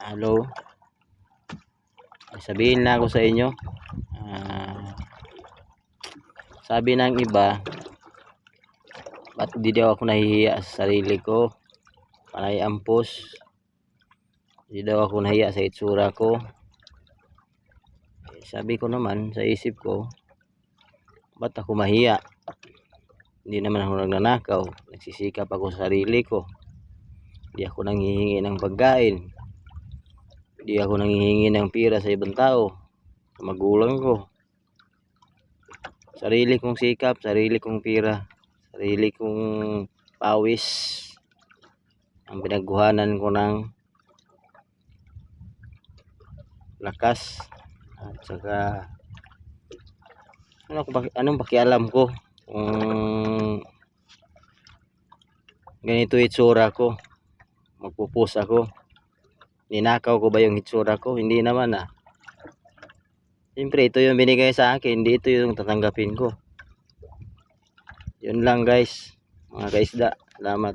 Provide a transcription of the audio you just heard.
Hello. Sabihin na ako sa inyo. Sabi ng iba, ba't di daw ako nahihiya sa sarili ko? Panay ampos. Di daw ako nahiya sa itsura ko. Sabi ko naman sa isip ko, ba't ako mahiya? Hindi naman ako nagnanakaw. Nagsisikap ako sa sarili ko. Hindi ako nanghihingi ng pagkain. Hindi ako nanghihingi ng pira sa ibang tao, sa magulang ko. Sarili kong sikap, sarili kong pira, sarili kong pawis ang pinagkuhanan ko ng lakas. At saka anong pakialam ko kung ganito itsura ko, magpupus ako. Ninakaw ko ba yung itsura ko? Hindi naman ah. Siyempre ito yung binigay sa akin, hindi ito yung tatanggapin ko. Yun lang guys, mga kaisda. Salamat.